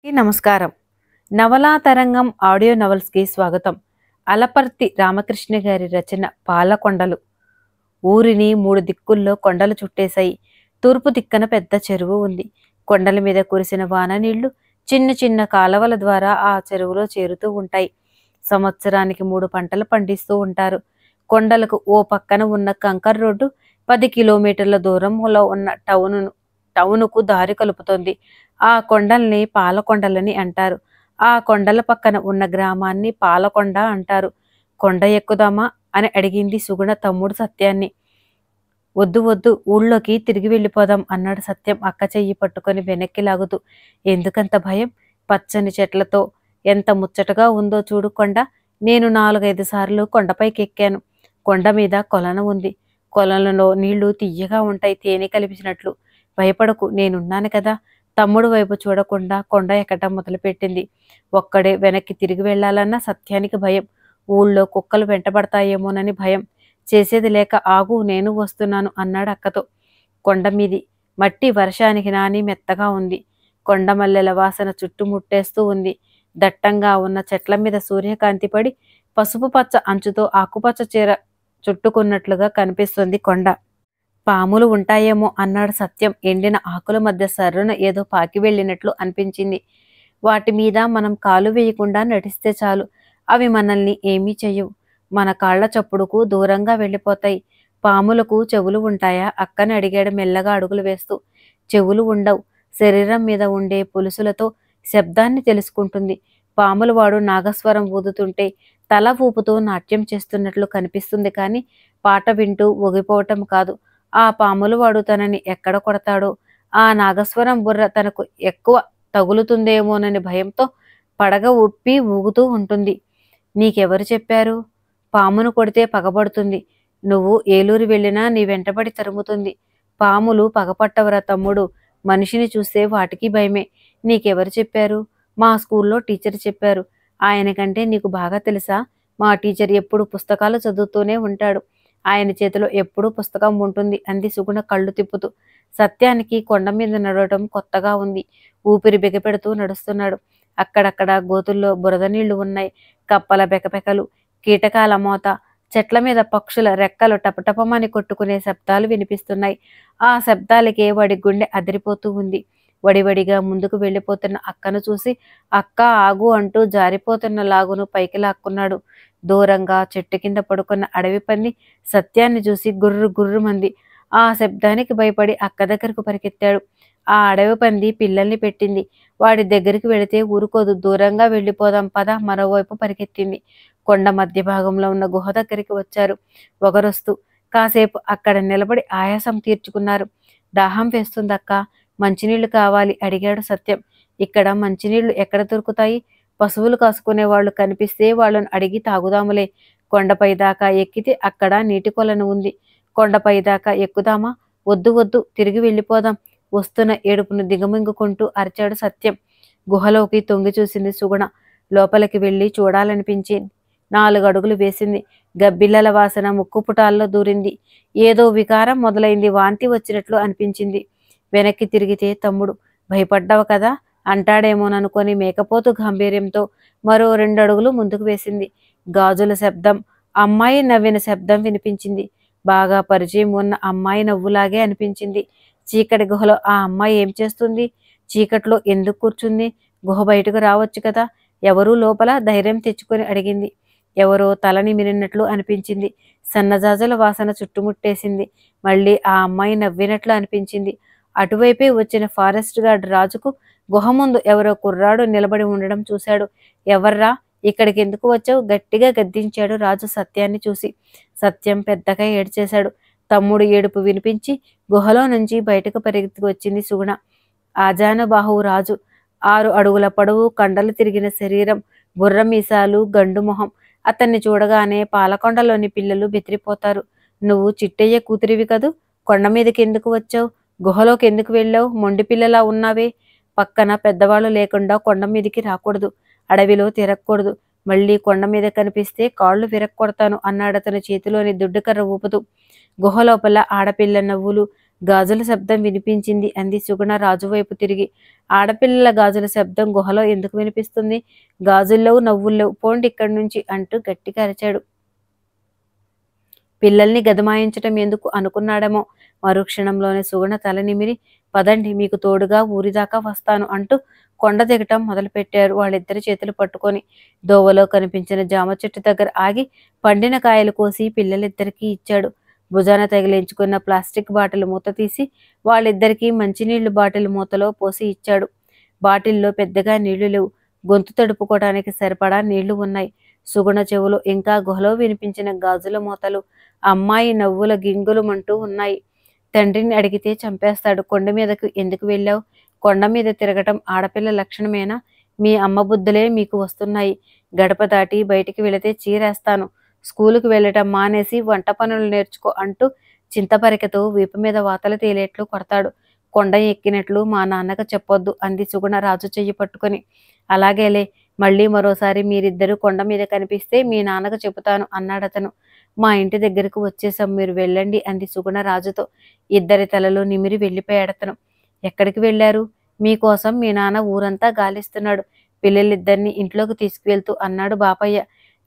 నమస్కారం. నవలా తరంగం ఆడియో నవల్స్కి స్వాగతం. అలపర్తి రామకృష్ణ గారి రచన పాలకొండలు. ఊరిని మూడు దిక్కుల్లో కొండలు చుట్టేశాయి. తూర్పు దిక్కన పెద్ద చెరువు ఉంది. కొండల మీద కురిసిన వాన నీళ్లు చిన్న చిన్న కాలవల ద్వారా ఆ చెరువులో చేరుతూ ఉంటాయి. సంవత్సరానికి 3 పంటలు పండిస్తూ ఉంటారు. కొండలకు ఓ పక్కన ఉన్న కంకర్ రోడ్డు 10 కిలోమీటర్ల దూరంలో ఉన్న టౌనుకు దారి కలుపుతోంది. ఆ కొండల్ని పాలకొండలని అంటారు. ఆ కొండల పక్కన ఉన్న గ్రామాన్ని పాలకొండ అంటారు. కొండ ఎక్కుదామా అని అడిగింది సుగుణ తమ్ముడు సత్యాన్ని. వద్దు వద్దు, ఊళ్ళోకి తిరిగి వెళ్ళిపోదాం అన్నాడు సత్యం అక్క చెయ్యి పట్టుకొని వెనక్కి లాగుతూ. ఎందుకంత భయం? పచ్చని చెట్లతో ఎంత ముచ్చటగా ఉందో చూడు కొండ. నేను 4-5 సార్లు కొండపైకి ఎక్కాను. కొండ మీద కొలను ఉంది. కొలంలో నీళ్లు తియ్యగా ఉంటాయి, తేనె కలిపినట్లు. భయపడకు, నేనున్నాను కదా. తమ్ముడు వైపు చూడకుండా కొండ ఎక్కటం మొదలుపెట్టింది. ఒక్కడే వెనక్కి తిరిగి వెళ్లాలన్న సత్యానికి భయం. ఊళ్ళో కుక్కలు వెంటబడతాయేమోనని భయం. చేసేది లేక ఆగు, నేను వస్తున్నాను అన్నాడు అక్కతో. కొండ మీది మట్టి వర్షానికి నాని మెత్తగా ఉంది. కొండమల్లెల వాసన చుట్టుముట్టేస్తూ ఉంది. దట్టంగా ఉన్న చెట్ల మీద సూర్యకాంతి పడి పసుపు పచ్చ అంచుతో ఆకుపచ్చ చీర చుట్టుకున్నట్లుగా కనిపిస్తుంది కొండ. పాములు ఉంటాయేమో అన్నాడు సత్యం. ఎండిన ఆకుల మధ్య సర్రున ఏదో పాకి వెళ్ళినట్లు అనిపించింది. వాటి మీద మనం కాలు వేయకుండా నడిస్తే చాలు, అవి మనల్ని ఏమీ చెయ్యవు. మన కాళ్ల చప్పుడుకు దూరంగా వెళ్ళిపోతాయి. పాములకు చెవులు ఉంటాయా అక్కని అడిగాడు మెల్లగా అడుగులు వేస్తూ. చెవులు ఉండవు. శరీరం మీద ఉండే పులుసులతో శబ్దాన్ని తెలుసుకుంటుంది. పాముల వాడు నాగస్వరం ఊదుతుంటే తల ఊపుతూ నాట్యం చేస్తున్నట్లు కనిపిస్తుంది, కానీ పాట వింటూ ఊగిపోవటం కాదు. ఆ పాముల వాడు తనని ఎక్కడ కొడతాడో, ఆ నాగస్వరం బుర్ర తనకు ఎక్కువ తగులుతుందేమోనని భయంతో పడగ ఉప్పి ఊగుతూ ఉంటుంది. నీకెవరు చెప్పారు? పామును కొడితే పగబడుతుంది. నువ్వు ఏలూరు వెళ్ళినా నీ వెంటబడి తరుముతుంది. పాములు పగపట్టవరా తమ్ముడు. మనిషిని చూస్తే వాటికి భయమే. నీకెవరు చెప్పారు? మా స్కూల్లో టీచర్ చెప్పారు. ఆయనకంటే నీకు బాగా తెలుసా? మా టీచర్ ఎప్పుడు పుస్తకాలు చదువుతూనే ఉంటాడు. ఆయన చేతిలో ఎప్పుడూ పుస్తకం ఉంటుంది అంది సుగుణ కళ్ళు తిప్పుతూ. సత్యానికి కొండ మీద నడవటం కొత్తగా ఉంది. ఊపిరి బిగపెడుతూ నడుస్తున్నాడు. అక్కడక్కడ గోతుల్లో బురద నీళ్లు ఉన్నాయి. కప్పల బెకబెకలు, కీటకాల మోత, చెట్ల మీద పక్షుల రెక్కలు టపటపమని కొట్టుకునే శబ్దాలు వినిపిస్తున్నాయి. ఆ శబ్దాలకే వాడి గుండె అదిరిపోతూ ఉంది. వడివడిగా ముందుకు వెళ్ళిపోతున్న అక్కను చూసి అక్క ఆగు అంటూ జారిపోతున్న లాగును పైకి లాక్కున్నాడు. దూరంగా చెట్టు కింద పడుకున్న అడవి పంది సత్యాన్ని చూసి గుర్రు గుర్రుమంది. ఆ శబ్దానికి భయపడి అక్క దగ్గరకు పరిగెత్తాడు. ఆ అడవి పంది పిల్లల్ని పెట్టింది. వాడి దగ్గరికి వెళితే ఊరుకోదు. దూరంగా వెళ్ళిపోదాం పద మరోవైపు పరిగెత్తింది. కొండ మధ్య భాగంలో ఉన్న గుహ దగ్గరికి వచ్చారు ఒకరొస్తూ. కాసేపు అక్కడ నిలబడి ఆయాసం తీర్చుకున్నారు. దాహం వేస్తుందక్క, మంచినీళ్లు కావాలి అడిగాడు సత్యం. ఇక్కడ మంచినీళ్లు ఎక్కడ దొరుకుతాయి? పశువులు కాసుకునే వాళ్ళు కనిపిస్తే వాళ్ళను అడిగి తాగుదాములే. కొండపై దాకా ఎక్కితే అక్కడ నీటి కొలను ఉంది. కొండపై దాకా ఎక్కుదామా? వద్దు వద్దు, తిరిగి వెళ్ళిపోదాం. వస్తున్న ఏడుపును దిగమింగుకుంటూ అరిచాడు సత్యం. గుహలోకి తొంగి చూసింది సుగుణ. లోపలికి వెళ్ళి చూడాలనిపించింది. 4 అడుగులు వేసింది. గబ్బిళ్ళల వాసన ముక్కుపుటాల్లో దూరింది. ఏదో వికారం మొదలైంది. వాంతి వచ్చినట్లు అనిపించింది. వెనక్కి తిరిగితే తమ్ముడు. భయపడ్డావు కదా అంటాడేమోననుకొని మేకపోతు గాంభీర్యంతో మరో 2 అడుగులు ముందుకు వేసింది. గాజుల శబ్దం, అమ్మాయి నవ్విన శబ్దం వినిపించింది. బాగా పరిచయం ఉన్న అమ్మాయి నవ్వులాగే అనిపించింది. చీకటి గుహలో ఆ అమ్మాయి ఏం చేస్తుంది? చీకట్లో ఎందుకు కూర్చుంది? గుహ బయటకు రావచ్చు కదా. ఎవరూ లోపల? ధైర్యం తెచ్చుకొని అడిగింది. ఎవరో తలని మిరినట్లు అనిపించింది. సన్నజాజుల వాసన చుట్టుముట్టేసింది. మళ్ళీ ఆ అమ్మాయి నవ్వినట్లు అనిపించింది. అటువైపే వచ్చిన ఫారెస్ట్ గార్డ్ రాజుకు గుహ ముందు ఎవరో కుర్రాడు నిలబడి ఉండడం చూశాడు. ఎవర్రా, ఇక్కడికి ఎందుకు వచ్చావు? గట్టిగా గద్దించాడు రాజు సత్యాన్ని చూసి. సత్యం పెద్దగా ఏడ్చేశాడు. తమ్ముడు ఏడుపు వినిపించి గుహలో నుంచి బయటకు పరిగెత్తుకు వచ్చింది సుగుణ. ఆజానుబాహువు రాజు. 6 అడుగుల పొడవు, కండలు తిరిగిన శరీరం, బుర్ర మీసాలు, గండు మొహం. అతన్ని చూడగానే పాలకొండలోని పిల్లలు బెదిరిపోతారు. నువ్వు చిట్టయ్య కూతురివి కదూ, కొండ మీదకి ఎందుకు వచ్చావు? గుహలోకి ఎందుకు వెళ్ళావు? మొండి పిల్లలా ఉన్నావే. పక్కన పెద్దవాళ్ళు లేకుండా కొండ మీదికి రాకూడదు. అడవిలో తిరగకూడదు. మళ్ళీ కొండ మీద కనిపిస్తే కాళ్ళు విరక్కొడతాను అన్నాడతని చేతిలోని దుడ్డుకర్ర ఊపుతూ. గుహలోపల ఆడపిల్ల నవ్వులు, గాజుల శబ్దం వినిపించింది అంది సుగుణ రాజు వైపు తిరిగి. ఆడపిల్లల గాజుల శబ్దం గుహలో ఎందుకు వినిపిస్తుంది? గాజుల్లేవు, నవ్వుల్లేవు, పోండి ఇక్కడి నుంచి అంటూ గట్టిగా అరిచాడు. పిల్లల్ని గదమాయించటం ఎందుకు అనుకున్నాడేమో. మరుక్షణంలోనే సుగుణ తల నిమిరి, పదండి మీకు తోడుగా ఊరిదాకా వస్తాను అంటూ కొండ దిగటం మొదలుపెట్టారు. వాళ్ళిద్దరి చేతులు పట్టుకొని దోవలో కనిపించిన జామ చెట్టు దగ్గర ఆగి పండిన కాయలు కోసి పిల్లలిద్దరికీ ఇచ్చాడు. భుజాన తగిలించుకున్న ప్లాస్టిక్ బాటిల్ మూత తీసి వాళ్ళిద్దరికీ మంచినీళ్లు బాటిల్ మూతలో పోసి ఇచ్చాడు. బాటిల్లో పెద్దగా నీళ్లు లేవు, గొంతు తడుపుకోవడానికి సరిపడా నీళ్లు ఉన్నాయి. సుగుణ చెవులో ఇంకా గుహలో వినిపించిన గాజుల మూతలు, అమ్మాయి నవ్వుల గింగులమంటూ ఉన్నాయి. తండ్రిని అడిగితే చంపేస్తాడు. కొండ మీదకు ఎందుకు వెళ్ళావు? కొండ మీద తిరగటం ఆడపిల్ల లక్షణమేనా? మీ అమ్మ బుద్ధులే మీకు వస్తున్నాయి. గడప దాటి బయటికి వెళితే చీరేస్తాను. స్కూలుకు వెళ్ళటం మానేసి వంట పనులు నేర్చుకో అంటూ చింతపరికతో వీపు మీద వాతలు తేలేట్లు కొడతాడు. కొండ ఎక్కినట్లు మా నాన్నకు చెప్పొద్దు అంది సుగుణ రాజు చెయ్యి పట్టుకొని. అలాగేలే, మళ్ళీ మరోసారి మీరిద్దరూ కొండ మీద కనిపిస్తే మీ నాన్నకు చెబుతాను అన్నాడతను. మా ఇంటి దగ్గరకు వచ్చేసాం, మీరు వెళ్ళండి అంది సుగుణ రాజుతో. ఇద్దరి తలలు నిమిరి వెళ్ళిపోయాడతను. ఎక్కడికి వెళ్ళారు? మీకోసం మీ నాన్న ఊరంతా గాలిస్తున్నాడు. పిల్లలిద్దరినీ ఇంట్లోకి తీసుకువెళ్తూ అన్నాడు బాపయ్య.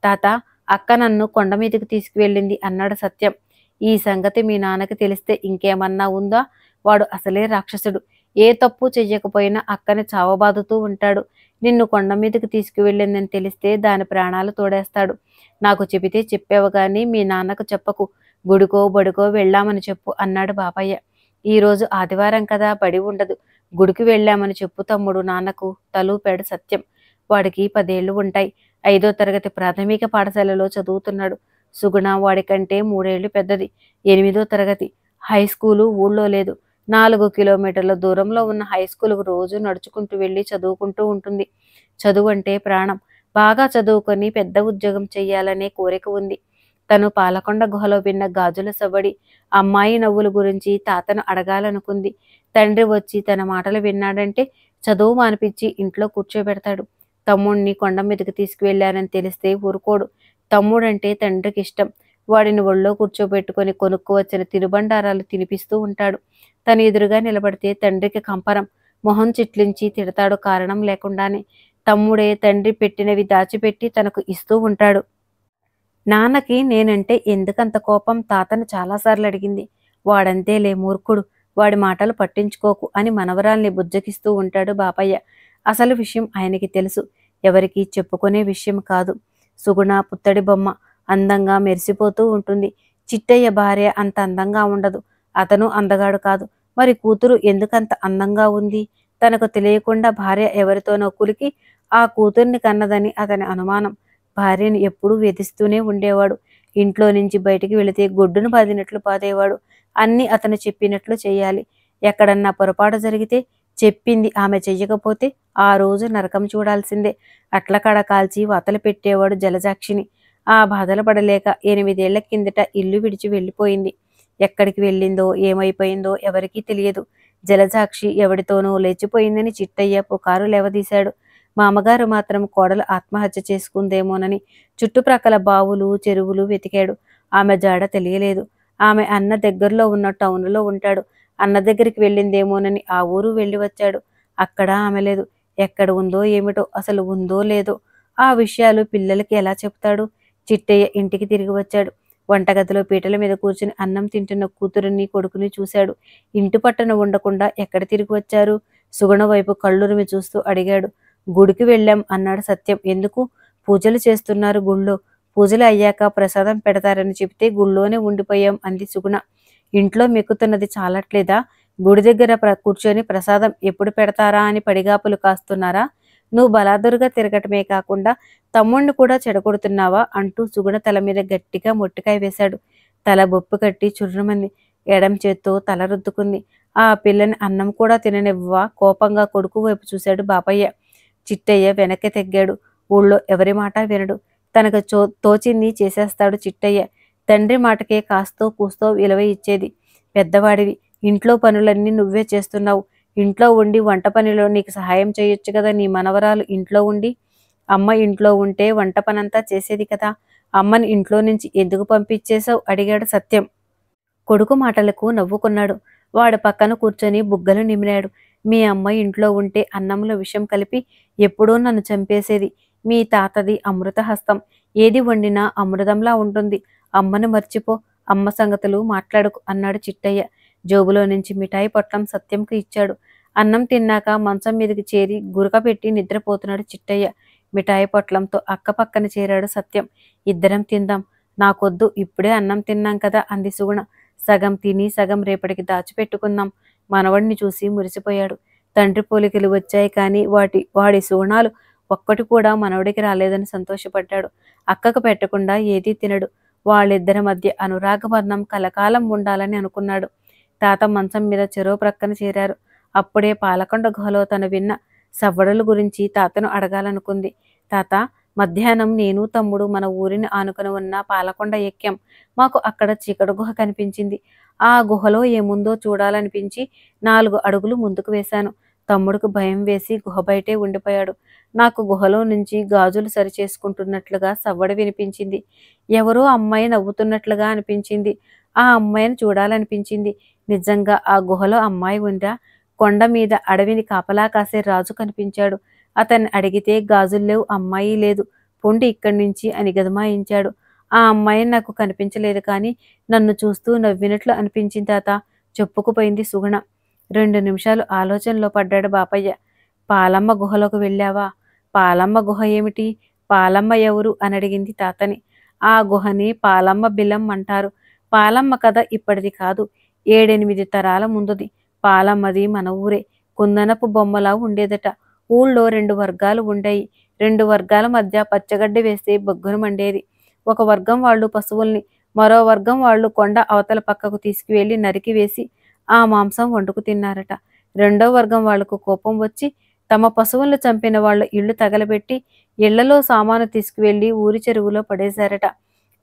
తాత, అక్క నన్ను కొండ మీదకి తీసుకువెళ్ళింది అన్నాడు సత్యం. ఈ సంగతి మీ నాన్నకి తెలిస్తే ఇంకేమన్నా ఉందా? వాడు అసలే రాక్షసుడు. ఏ తప్పు చెయ్యకపోయినా అక్కని చావబాదుతూ ఉంటాడు. నిన్ను కొండ మీదకి తీసుకువెళ్ళిందని తెలిస్తే దాని ప్రాణాలు తోడేస్తాడు. నాకు చెబితే చెప్పావు గాని మీ నాన్నకు చెప్పకు. గుడికో బడికో వెళ్ళామని చెప్పు అన్నాడు బాపయ్య. ఈరోజు ఆదివారం కదా, బడి ఉండదు. గుడికి వెళ్ళామని చెప్పు తమ్ముడు నాన్నకు తలూపాడు సత్యం. వాడికి 10 ఏళ్లు ఉంటాయి. 5వ తరగతి ప్రాథమిక పాఠశాలలో చదువుతున్నాడు. సుగుణ వాడికంటే 3 ఏళ్లు పెద్దది. 8వ తరగతి. హై స్కూలు ఊళ్ళో లేదు. 4 కిలోమీటర్ల దూరంలో ఉన్న హై స్కూలుకు రోజు నడుచుకుంటూ వెళ్ళి చదువుకుంటూ ఉంటుంది. చదువు అంటే ప్రాణం. బాగా చదువుకొని పెద్ద ఉద్యోగం చెయ్యాలనే కోరిక ఉంది. తను పాలకొండ గుహలో విన్న గాజుల సవ్వడి, అమ్మాయి నవ్వుల గురించి తాతను అడగాలనుకుంది. తండ్రి వచ్చి తన మాటలు విన్నాడంటే చదువు మానిపించి ఇంట్లో కూర్చోబెడతాడు. తమ్ముణ్ణి కొండ మీదకి తీసుకువెళ్ళానని తెలిస్తే ఊరుకోడు. తమ్ముడంటే తండ్రికి ఇష్టం. వాడిని ఒళ్ళో కూర్చోబెట్టుకొని కొనుక్కువచ్చిన తినుబండారాలు తినిపిస్తూ ఉంటాడు. తను ఎదురుగా నిలబడితే తండ్రికి కంపరం. మొహం చిట్లించి తిడతాడు కారణం లేకుండానే. తమ్ముడే తండ్రి పెట్టినవి దాచిపెట్టి తనకు ఇస్తూ ఉంటాడు. నాన్నకి నేనంటే ఎందుకంత కోపం? తాతను చాలాసార్లు అడిగింది. వాడంతేలే మూర్ఖుడు, వాడి మాటలు పట్టించుకోకు అని మనవరాల్ని బుజ్జగిస్తూ ఉంటాడు బాపయ్య. అసలు విషయం ఆయనకి తెలుసు. ఎవరికి చెప్పుకునే విషయం కాదు. సుగుణ పుత్తడి బొమ్మ, అందంగా మెరిసిపోతూ ఉంటుంది. చిట్టయ్య భార్య అంత అందంగా ఉండదు. అతను అందగాడు కాదు. మరి కూతురు ఎందుకంత అందంగా ఉంది? తనకు తెలియకుండా భార్య ఎవరితోనో కులికి ఆ కూతుర్ని కన్నదని అతని అనుమానం. భార్యను ఎప్పుడూ వేధిస్తూనే ఉండేవాడు. ఇంట్లో నుంచి బయటికి వెళితే గొడ్డును బాదినట్లు బాదేవాడు. అన్నీ అతను చెప్పినట్లు చెయ్యాలి. ఎక్కడన్నా పొరపాటు జరిగితే, చెప్పింది ఆమె చెయ్యకపోతే ఆ రోజు నరకం చూడాల్సిందే. అట్లకడ కాల్చి వతలు పెట్టేవాడు జలజాక్షిని. ఆ బాధలు పడలేక 8 ఏళ్ల కిందట ఇల్లు విడిచి వెళ్ళిపోయింది. ఎక్కడికి వెళ్ళిందో ఏమైపోయిందో ఎవరికీ తెలియదు. జలజాక్షి ఎవడితోనో లేచిపోయిందని చిట్టయ్య పుకారు లేవదీశాడు. మామగారు మాత్రం కోడలు ఆత్మహత్య చేసుకుందేమోనని చుట్టుప్రక్కల బావులు చెరువులు వెతికాడు. ఆమె జాడ తెలియలేదు. ఆమె అన్న దగ్గరలో ఉన్న టౌనులో ఉంటాడు. అన్న దగ్గరికి వెళ్ళిందేమోనని ఆ ఊరు వెళ్ళి వచ్చాడు. అక్కడ ఆమె లేదు. ఎక్కడ ఉందో ఏమిటో, అసలు ఉందో లేదో ఆ విషయాలు పిల్లలకి ఎలా చెప్తాడు? చిట్టయ్య ఇంటికి తిరిగి వచ్చాడు. వంటగదిలో పీటల మీద కూర్చుని అన్నం తింటున్న కూతురిని కొడుకుని చూశాడు. ఇంటి పట్టున ఉండకుండా ఎక్కడ తిరిగి వచ్చారు? సుగుణ వైపు కళ్ళురిమి చూస్తూ అడిగాడు. గుడికి వెళ్ళాం అన్నాడు సత్యం. ఎందుకు? పూజలు చేస్తున్నారు గుళ్ళో. పూజలు అయ్యాక ప్రసాదం పెడతారని చెప్తే గుళ్ళోనే ఉండిపోయాం అంది సుగుణ. ఇంట్లో మెక్కుతున్నది చాలట్లేదా? గుడి దగ్గర కూర్చొని ప్రసాదం ఎప్పుడు పెడతారా అని పడిగాపులు కాస్తున్నారా? నువ్వు బలాదురుగా తిరగటమే కాకుండా తమ్ముణ్ణి కూడా చెడగొడుతున్నావా అంటూ సుగుణ తల మీద గట్టిగా మొట్టికాయ వేశాడు. తల బొప్పు కట్టి చుర్రుమంది. ఎడం చేత్తో తల రుద్దుకుంది. ఆ పిల్లని అన్నం కూడా తిననివ్వవా? కోపంగా కొడుకు వైపు చూశాడు బాపయ్య. చిట్టయ్య వెనక్కి తెగ్గాడు. ఊళ్ళో ఎవరి మాట వినడు. తనకు తోచింది చేసేస్తాడు చిట్టయ్య. తండ్రి మాటకే కాస్తో కూస్తో విలువ ఇచ్చేది. పెద్దవాడివి, ఇంట్లో పనులన్నీ నువ్వే చేస్తున్నావు. ఇంట్లో ఉండి వంట పనిలో నీకు సహాయం చేయొచ్చు కదా. నీ మనవరాలు ఇంట్లో ఉండి, అమ్మ ఇంట్లో ఉంటే వంట పనంతా చేసేది కదా. అమ్మని ఇంట్లో నుంచి ఎందుకు పంపించేశావు అడిగాడు సత్యం. కొడుకు మాటలకు నవ్వుకున్నాడు. వాడు పక్కన కూర్చొని బుగ్గలు నిమిరాడు. మీ అమ్మ ఇంట్లో ఉంటే అన్నంలో విషం కలిపి ఎప్పుడో నన్ను చంపేసేది. మీ తాతది అమృతహస్తం. ఏది వండినా అమృతంలా ఉంటుంది. అమ్మను మర్చిపో. అమ్మ సంగతులు మాట్లాడకు అన్నాడు చిట్టయ్య. జోబులో నుంచి మిఠాయి పొట్లం సత్యంకు ఇచ్చాడు. అన్నం తిన్నాక మంచం మీదకి చేరి గురక పెట్టి నిద్రపోతున్నాడు చిట్టయ్య. మిఠాయి పొట్లంతో అక్కపక్కన చేరాడు సత్యం. ఇద్దరం తిందాం. నాకొద్దు, ఇప్పుడే అన్నం తిన్నాం కదా అంది సుగుణ. సగం తిని సగం రేపటికి దాచిపెట్టుకుందాం. మనవడిని చూసి మురిసిపోయాడు. తండ్రి పోలికలు వచ్చాయి కానీ వాడి సుగుణాలు ఒక్కటి కూడా మనవడికి రాలేదని సంతోషపడ్డాడు. అక్కకు పెట్టకుండా ఏదీ తినడు. వాళ్ళిద్దరి మధ్య అనురాగబంధం కలకాలం ఉండాలని అనుకున్నాడు. తాత మంచం మీద చెరో ప్రక్కన చేరారు. అప్పుడే పాలకొండ గుహలో తను విన్న సవ్వడుల గురించి తాతను అడగాలనుకుంది. తాత, మధ్యాహ్నం నేను తమ్ముడు మన ఊరిని ఆనుకుని ఉన్న పాలకొండ ఎక్కాం. మాకు అక్కడ చీకటి గుహ కనిపించింది. ఆ గుహలో ఏముందో చూడాలనిపించి 4 అడుగులు ముందుకు వేశాను. తమ్ముడికి భయం వేసి గుహ బయటే ఉండిపోయాడు. నాకు గుహలో నుంచి గాజులు సరిచేసుకుంటున్నట్లుగా సవ్వడి వినిపించింది. ఎవరో అమ్మాయి నవ్వుతున్నట్లుగా అనిపించింది. ఆ అమ్మాయిని చూడాలనిపించింది. నిజంగా ఆ గుహలో అమ్మాయి ఉందా? కొండ మీద అడవిని కాపలా కాసే రాజు కనిపించాడు. అతన్ని అడిగితే గాజుల్లేవు, అమ్మాయి లేదు, పొండి ఇక్కడి నుంచి అని గదమాయించాడు. ఆ అమ్మాయి నాకు కనిపించలేదు కానీ నన్ను చూస్తూ నవ్వినట్లు అనిపించింది తాత, చెప్పుకుపోయింది సుగుణ. 2 నిమిషాలు ఆలోచనలో పడ్డాడు బాపయ్య. పాలమ్మ గుహలోకి వెళ్ళావా? పాలమ్మ గుహ ఏమిటి? పాలమ్మ ఎవరు అని అడిగింది తాతని. ఆ గుహని పాలమ్మ బిలం అంటారు. పాలమ్మ కథ ఇప్పటిది కాదు, 7-8 తరాల ముందుది. పాలమ్మది మన ఊరే. కుందనపు బొమ్మలా ఉండేదట. ఊళ్ళో 2 వర్గాలు ఉండేయి. 2 వర్గాల మధ్య పచ్చగడ్డి వేస్తే బొగ్గున మండేది. ఒక వర్గం వాళ్ళు పశువుల్ని, మరో వర్గం వాళ్ళు కొండ అవతల పక్కకు తీసుకువెళ్లి నరికివేసి ఆ మాంసం వండుకు తిన్నారట. రెండో వర్గం వాళ్లకు కోపం వచ్చి తమ పశువులను చంపిన వాళ్ళ ఇళ్లు తగలబెట్టి ఇళ్లలో సామాను తీసుకువెళ్లి ఊరి చెరువులో పడేశారట.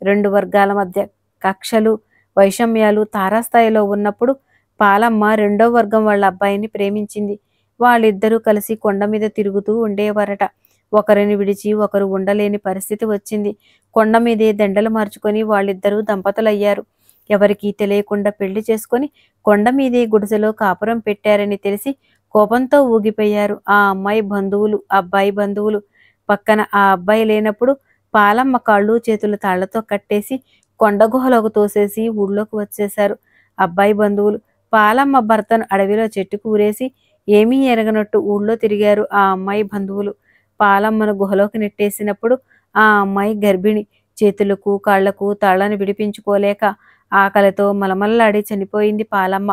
2 వర్గాల మధ్య కక్షలు, వైషమ్యాలు తారాస్థాయిలో ఉన్నప్పుడు పాలమ్మ రెండో వర్గం వాళ్ళ అబ్బాయిని ప్రేమించింది. వాళ్ళిద్దరూ కలిసి కొండ మీద తిరుగుతూ ఉండేవారట. ఒకరిని విడిచి ఒకరు ఉండలేని పరిస్థితి వచ్చింది. కొండ మీదే దండలు మార్చుకొని వాళ్ళిద్దరూ దంపతులయ్యారు. ఎవరికీ తెలియకుండా పెళ్లి చేసుకొని కొండ మీదే గుడిసెలో కాపురం పెట్టారని తెలిసి కోపంతో ఊగిపోయారు ఆ అమ్మాయి బంధువులు, అబ్బాయి బంధువులు. పక్కన ఆ అబ్బాయి లేనప్పుడు పాలమ్మ కాళ్ళు చేతులు తాళ్లతో కట్టేసి కొండ గుహలోకి తోసేసి ఊళ్ళోకి వచ్చేశారు అబ్బాయి బంధువులు. పాలమ్మ భర్తను అడవిలో చెట్టుకు ఊరేసి ఏమీ ఎరగనట్టు ఊళ్ళో తిరిగారు ఆ అమ్మాయి బంధువులు. పాలమ్మను గుహలోకి నెట్టేసినప్పుడు ఆ అమ్మాయి గర్భిణి. చేతులకు కాళ్లకు తాళ్లను విడిపించుకోలేక ఆకలితో మలమల్లాడి చనిపోయింది పాలమ్మ.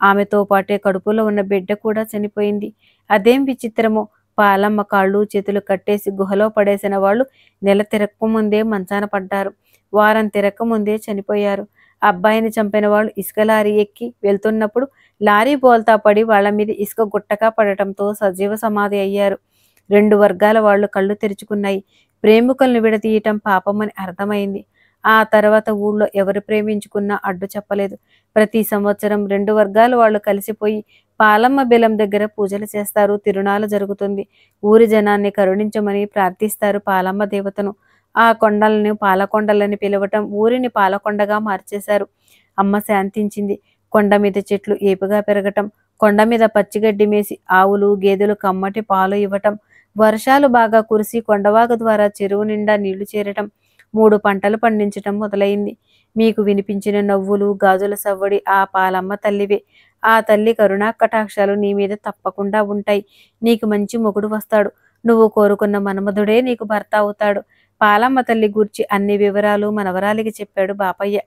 ఆమెతో పాటే కడుపులో ఉన్న బిడ్డ కూడా చనిపోయింది. అదేం విచిత్రమో, పాలమ్మ కాళ్ళు చేతులు కట్టేసి గుహలో పడేసిన వాళ్ళు నెల తిరక్కముందే మంచాన పడ్డారు. వారం తిరక్కముందే చనిపోయారు. అబ్బాయిని చంపిన వాళ్ళు ఇసుక లారీ ఎక్కి వెళ్తున్నప్పుడు లారీ బోల్తా పడి వాళ్ల మీద ఇసుక గుట్టగా పడటంతో సజీవ సమాధి అయ్యారు. 2 వర్గాల వాళ్ళు కళ్ళు తెరుచుకున్నాయి. ప్రేమికులను విడదీయటం పాపమని అర్థమైంది. ఆ తర్వాత ఊళ్ళో ఎవరు ప్రేమించుకున్నా అడ్డు చెప్పలేదు. ప్రతి సంవత్సరం 2 వర్గాల వాళ్ళు కలిసిపోయి పాలమ్మ బెలం దగ్గర పూజలు చేస్తారు. తిరునాళ జరుగుతుంది. ఊరి జనాన్ని కరుణించమని ప్రార్థిస్తారు పాలమ్మ దేవతను. ఆ కొండలను పాలకొండలని పిలవటం ఊరిని పాలకొండగా మార్చేశారు. అమ్మ శాంతించింది. కొండ మీద చెట్లు ఏపుగా పెరగటం, కొండ మీద పచ్చిగడ్డి మేసి ఆవులు గేదెలు కమ్మటి పాలు ఇవ్వటం, వర్షాలు బాగా కురిసి కొండవాగు ద్వారా చెరువు నిండా నీళ్లు చేరటం, 3 పంటలు పండించటం మొదలైంది. మీకు వినిపించిన నవ్వులు గాజుల సవ్వడి ఆ పాలమ్మ తల్లివే. ఆ తల్లి కరుణా కటాక్షాలు నీ మీద తప్పకుండా ఉంటాయి. నీకు మంచి మొగుడు వస్తాడు. నువ్వు కోరుకున్న మన్మధుడే నీకు భర్త అవుతాడు. పాలమ్మ తల్లి గూర్చి అన్ని వివరాలు మనవరాలికి చెప్పాడు బాపయ్య.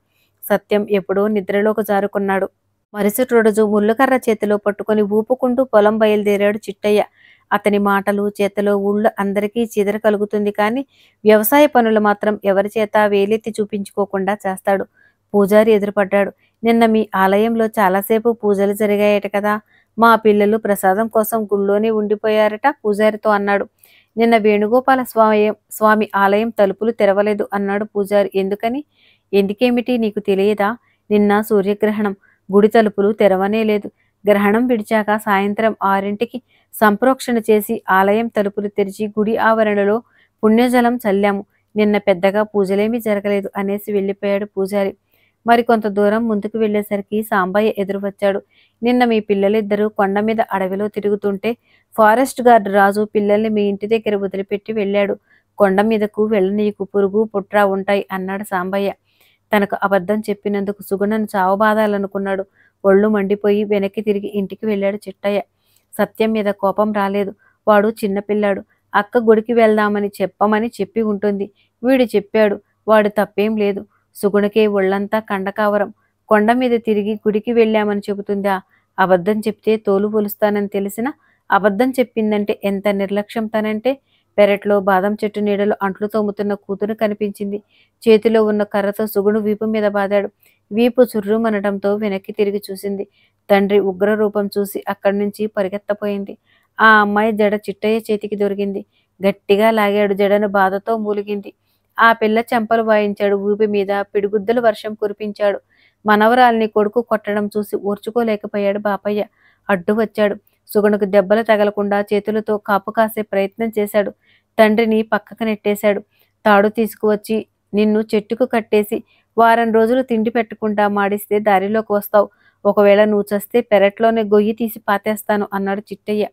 సత్యం ఎప్పుడో నిద్రలోకి జారుకున్నాడు. మరుసటి రోజు ముళ్ళుకర్ర చేతిలో పట్టుకుని ఊపుకుంటూ పొలం బయలుదేరాడు చిట్టయ్య. అతని మాటలు చేతలో ఊళ్ళో అందరికీ చీదర కలుగుతుంది కానీ వ్యవసాయ పనులు మాత్రం ఎవరి చేత వేలెత్తి చూపించుకోకుండా చేస్తాడు. పూజారి ఎదురుపడ్డాడు. నిన్న మీ ఆలయంలో చాలాసేపు పూజలు జరిగాయట కదా? మా పిల్లలు ప్రసాదం కోసం గుళ్ళోనే ఉండిపోయారట పూజారితో అన్నాడు. నిన్న వేణుగోపాల స్వామి ఆలయం తలుపులు తెరవలేదు అన్నాడు పూజారి. ఎందుకని? ఎందుకేమిటి నీకు తెలియదా? నిన్న సూర్యగ్రహణం. గుడి తలుపులు తెరవనే లేదు. గ్రహణం విడిచాక సాయంత్రం 6ంటికి సంప్రోక్షణ చేసి ఆలయం తలుపులు తెరిచి గుడి ఆవరణలో పుణ్యజలం చల్లాము. నిన్న పెద్దగా పూజలేమీ జరగలేదు అనేసి వెళ్ళిపోయాడు పూజారి. మరికొంత దూరం ముందుకు వెళ్ళేసరికి సాంబయ్య ఎదురు వచ్చాడు. నిన్న మీ పిల్లలిద్దరూ కొండ మీద అడవిలో తిరుగుతుంటే ఫారెస్ట్ గార్డ్ రాజు పిల్లల్ని మీ ఇంటి దగ్గర వదిలిపెట్టి వెళ్ళాడు. కొండ మీదకు వెళ్ళనీకు, పురుగు పుట్ర ఉంటాయి అన్నాడు సాంబయ్య. తనకు అబద్ధం చెప్పినందుకు సుగుణను చావబాదాలనుకున్నాడు. ఒళ్ళు మండిపోయి వెనక్కి తిరిగి ఇంటికి వెళ్ళాడు చిట్టయ్య. సత్యం మీద కోపం రాలేదు. వాడు చిన్నపిల్లాడు. అక్క గుడికి వెళ్దామని చెప్పమని చెప్పి ఉంటుంది. వీడు చెప్పాడు. వాడు తప్పేం లేదు. సుగుణకే ఒళ్ళంతా కండకావరం. కొండ మీద తిరిగి గుడికి వెళ్ళామని చెబుతుందా? అబద్ధం చెప్తే తోలు పొలుస్తానని తెలిసిన అబద్ధం చెప్పిందంటే ఎంత నిర్లక్ష్యం తనంటే. పెరట్లో బాదం చెట్టు నీడలో అంట్లు తోముతున్న కూతురు కనిపించింది. చేతిలో ఉన్న కర్రతో సుగుణు వీపు మీద బాదాడు. వీపు చుర్రుమనడంతో వెనక్కి తిరిగి చూసింది. తండ్రి ఉగ్ర రూపం చూసి అక్కడి నుంచి పరిగెత్తపోయింది. ఆ అమ్మాయి జడ చిట్టయ్య చేతికి దొరికింది. గట్టిగా లాగాడు. జడను బాధతో మూలిగింది. ఆ పిల్ల చెంపలు వాయించాడు. ఊపి మీద పిడిగుద్దుల వర్షం కురిపించాడు. మనవరాల్ని కొడుకు కొట్టడం చూసి ఓర్చుకోలేకపోయాడు బాపయ్య. అడ్డు వచ్చాడు. సుగుణకు దెబ్బలు తగలకుండా చేతులతో కాపు కాసే ప్రయత్నం చేశాడు. తండ్రిని పక్కకు నెట్టేశాడు. తాడు తీసుకువచ్చి నిన్ను చెట్టుకు కట్టేసి వారం రోజులు తిండి పెట్టకుండా మాడిస్తే దారిలోకి వస్తావు. ఒకవేళ నువ్వు చస్తే పెరట్లోనే గొయ్యి తీసి పాతేస్తాను అన్నాడు చిట్టయ్య.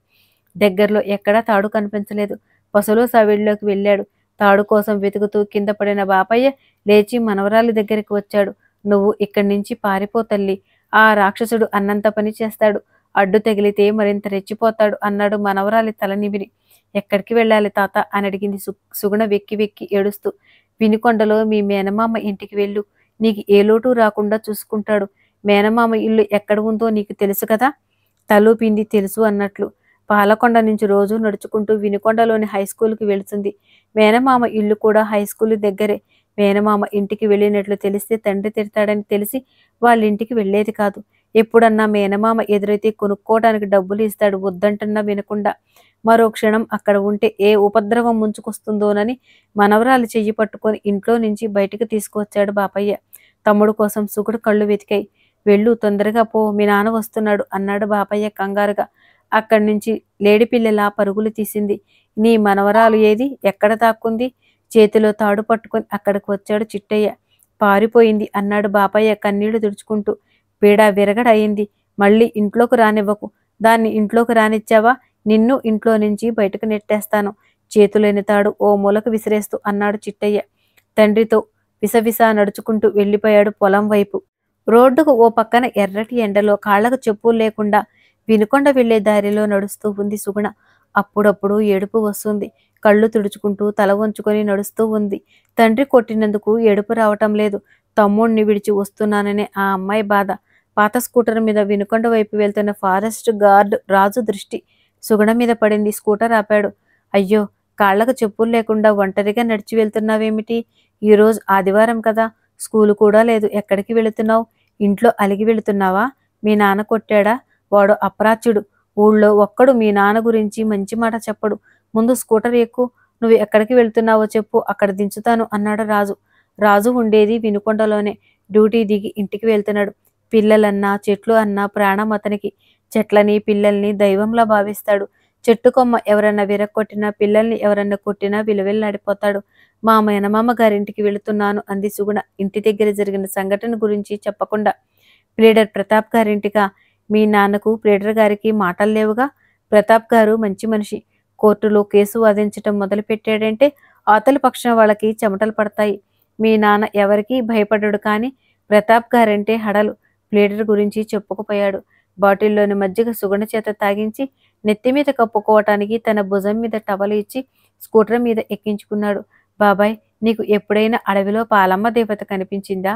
దగ్గరలో ఎక్కడా తాడు కనిపించలేదు. పసులు సవిడిలోకి వెళ్ళాడు. తాడు కోసం వెతుకుతూ కింద పడిన బాపయ్య లేచి మనవరాలి దగ్గరికి వచ్చాడు. నువ్వు ఇక్కడి నుంచి పారిపో తల్లి. ఆ రాక్షసుడు అన్నంత పని చేస్తాడు. అడ్డు తగిలితే మరింత రెచ్చిపోతాడు అన్నాడు మనవరాలి తల నిమిరి. ఎక్కడికి వెళ్ళాలి తాత అని అడిగింది సుగుణ వెక్కి వెక్కి ఏడుస్తూ. వినుకొండలో మీ మేనమామ ఇంటికి వెళ్ళు. నీకు ఏ లోటు రాకుండా చూసుకుంటాడు. మేనమామ ఇల్లు ఎక్కడ ఉందో నీకు తెలుసు కదా? తలూపింది తెలుసు అన్నట్లు. పాలకొండ నుంచి రోజు నడుచుకుంటూ వినుకొండలోని హైస్కూల్కి వెళుతుంది. మేనమామ ఇల్లు కూడా హైస్కూల్ దగ్గరే. మేనమామ ఇంటికి వెళ్ళినట్లు తెలిస్తే తండ్రి తిడతాడని తెలిసి వాళ్ళ ఇంటికి వెళ్ళేది కాదు. ఎప్పుడన్నా మేనమామ ఎదురైతే కొనుక్కోవడానికి డబ్బులు ఇస్తాడు. వద్దంటున్నా వినకుండా. మరో క్షణం అక్కడ ఉంటే ఏ ఉపద్రవం ముంచుకొస్తుందోనని మనవరాలు చెయ్యి పట్టుకొని ఇంట్లో నుంచి బయటికి తీసుకువచ్చాడు బాపయ్య. తమ్ముడు కోసం సుగుడు కళ్ళు వెతికాయి. వెళ్ళు, తొందరగా పో, మీ నాన్న వస్తున్నాడు అన్నాడు బాపయ్య కంగారుగా. అక్కడి నుంచి లేడిపిల్లలా పరుగులు తీసింది. నీ మనవరాలు ఏది? ఎక్కడ దాక్కుంది? చేతిలో తాడు పట్టుకొని అక్కడికి వచ్చాడు చిట్టయ్య. పారిపోయింది అన్నాడు బాపయ్య కన్నీళ్లు తుడుచుకుంటూ. పీడ విరగడయింది. మళ్ళీ ఇంట్లోకి రానివ్వకు. దాన్ని ఇంట్లోకి రానిచ్చావా నిన్ను ఇంట్లో నుంచి బయటకు నెట్టేస్తాను. చేతులేని తాడు ఓ మూలకు విసిరేస్తూ అన్నాడు చిట్టయ్య. తండ్రితో విసవిసా నడుచుకుంటూ వెళ్ళిపోయాడు పొలం వైపు. రోడ్డుకు ఓ పక్కన ఎర్రటి ఎండలో కాళ్లకు చెప్పులు లేకుండా వినుకొండ వెళ్లే దారిలో నడుస్తూ ఉంది సుగుణ. అప్పుడప్పుడు ఏడుపు వస్తుంది. కళ్ళు తుడుచుకుంటూ తల వంచుకొని నడుస్తూ ఉంది. తండ్రి కొట్టినందుకు ఏడుపు రావటం లేదు. తమ్ముణ్ణి విడిచి వస్తున్నాననే ఆ అమ్మాయి బాధ. పాత స్కూటర్ మీద వినుకొండ వైపు వెళ్తున్న ఫారెస్ట్ గార్డ్ రాజు దృష్టి సుగుణ మీద పడింది. స్కూటర్ ఆపాడు. అయ్యో, కాళ్లకు చెప్పులు లేకుండా ఒంటరిగా నడిచి వెళ్తున్నావేమిటి? ఈరోజు ఆదివారం కదా, స్కూలు కూడా లేదు. ఎక్కడికి వెళుతున్నావు? ఇంట్లో అలిగి వెళుతున్నావా? మీ నాన్న కొట్టాడా? వాడు అప్రాచ్యుడు. ఊళ్ళో ఒక్కడు మీ నాన్న గురించి మంచి మాట చెప్పడు. ముందు స్కూటర్ ఎక్కు. నువ్వు ఎక్కడికి వెళ్తున్నావో చెప్పు, అక్కడ దించుతాను అన్నాడు రాజు. రాజు ఉండేది వినుకొండలోనే. డ్యూటీ దిగి ఇంటికి వెళ్తున్నాడు. పిల్లలన్నా చెట్లు అన్నా ప్రాణం అతనికి. చెట్లని పిల్లల్ని దైవంలా భావిస్తాడు. చెట్టు కొమ్మ ఎవరన్నా విరక్కొట్టినా, పిల్లల్ని ఎవరన్నా కొట్టినా విలువెల్లాడిపోతాడు. మా మేనమామ గారింటికి వెళుతున్నాను అంది సుగుణ ఇంటి దగ్గర జరిగిన సంఘటన గురించి చెప్పకుండా. ప్లీడర్ ప్రతాప్ గారింటికా? మీ నాన్నకు ప్లీడర్ గారికి మాటలు లేవుగా? ప్రతాప్ గారు మంచి మనిషి. కోర్టులో కేసు వాదించటం మొదలుపెట్టాడంటే అవతలి పక్షం వాళ్ళకి చెమటలు పడతాయి. మీ నాన్న ఎవరికీ భయపడ్డాడు, కానీ ప్రతాప్ గారంటే హడలు. ప్లీడర్ గురించి చెప్పుకుపోయాడు. బాటిల్లోని మజ్జిగ సుగుణ చేత తాగించి నెత్తిమీద కప్పుకోవటానికి తన భుజం మీద టవలు ఇచ్చి స్కూటర్ మీద ఎక్కించుకున్నాడు. బాబాయ్, నీకు ఎప్పుడైనా అడవిలో పాలమ్మ దేవత కనిపించిందా?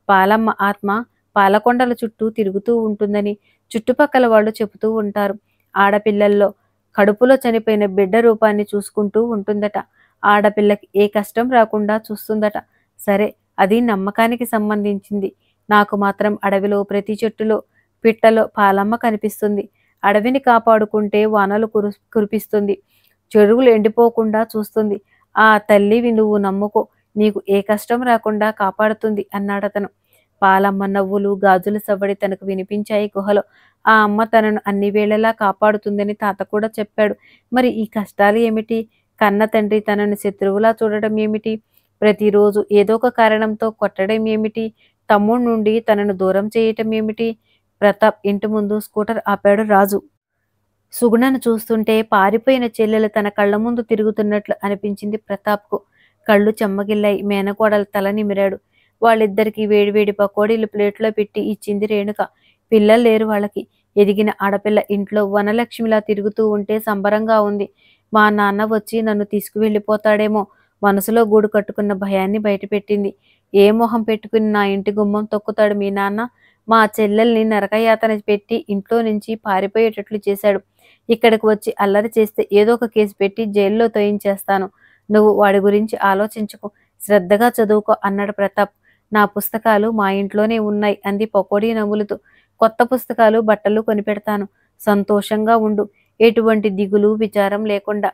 పాలమ్మ ఆత్మ పాలకొండల చుట్టూ తిరుగుతూ ఉంటుందని చుట్టుపక్కల వాళ్ళు చెబుతూ ఉంటారు. ఆడపిల్లల్లో కడుపులో చనిపోయిన బిడ్డ రూపాన్ని చూసుకుంటూ ఉంటుందట. ఆడపిల్లకి ఏ కష్టం రాకుండా చూస్తుందట. సరే, అది నమ్మకానికి సంబంధించింది. నాకు మాత్రం అడవిలో ప్రతి చెట్టులో పిట్టలో పాలమ్మ కనిపిస్తుంది. అడవిని కాపాడుకుంటే వానలు కురిపిస్తుంది. చెరువులు ఎండిపోకుండా చూస్తుంది. ఆ తల్లివి నువ్వు నమ్ముకో, నీకు ఏ కష్టం రాకుండా కాపాడుతుంది అన్నాడతను. పాలమ్మ నవ్వులు, గాజుల సవ్వడి తనకు వినిపించాయి గుహలో. ఆ అమ్మ తనను అన్ని వేళలా కాపాడుతుందని తాత కూడా చెప్పాడు. మరి ఈ కష్టాలు ఏమిటి? కన్న తండ్రి తనను శత్రువులా చూడడం ఏమిటి? ప్రతిరోజు ఏదో ఒక కారణంతో కొట్టడం ఏమిటి? తమ్ముడి నుండి తనను దూరం చేయటం ఏమిటి? ప్రతాప్ ఇంటి ముందు స్కూటర్ ఆపాడు రాజు. సుగుణను చూస్తుంటే పారిపోయిన చెల్లెలు తన కళ్ళ ముందు తిరుగుతున్నట్లు అనిపించింది ప్రతాప్కు. కళ్ళు చెమ్మగిల్లాయి. మేనకోడలు తల నిమిరాడు. వాళ్ళిద్దరికీ వేడివేడి పకోడీలు ప్లేట్లో పెట్టి ఇచ్చింది రేణుక. పిల్లలు లేరు వాళ్ళకి. ఎదిగిన ఆడపిల్ల ఇంట్లో వనలక్ష్మిలా తిరుగుతూ ఉంటే సంబరంగా ఉంది. మా నాన్న వచ్చి నన్ను తీసుకువెళ్ళిపోతాడేమో మనసులో గూడు కట్టుకున్న భయాన్ని బయటపెట్టింది. ఏ మొహం పెట్టుకుని నా ఇంటి గుమ్మం తొక్కుతాడు మీ నాన్న? మా చెల్లెల్ని నరకయాతన పెట్టి ఇంట్లో నుంచి పారిపోయేటట్లు చేశాడు. ఇక్కడికి వచ్చి అల్లరి చేస్తే ఏదో ఒక కేసు పెట్టి జైల్లో తోయించేస్తాను. నువ్వు వాడి గురించి ఆలోచించుకో, శ్రద్ధగా చదువుకో అన్నాడు ప్రతాప్. నా పుస్తకాలు మా ఇంట్లోనే ఉన్నాయి అంది పకోడీ నములుతూ. కొత్త పుస్తకాలు బట్టలు కొనిపెడతాను. సంతోషంగా ఉండు. ఎటువంటి దిగులు విచారం లేకుండా.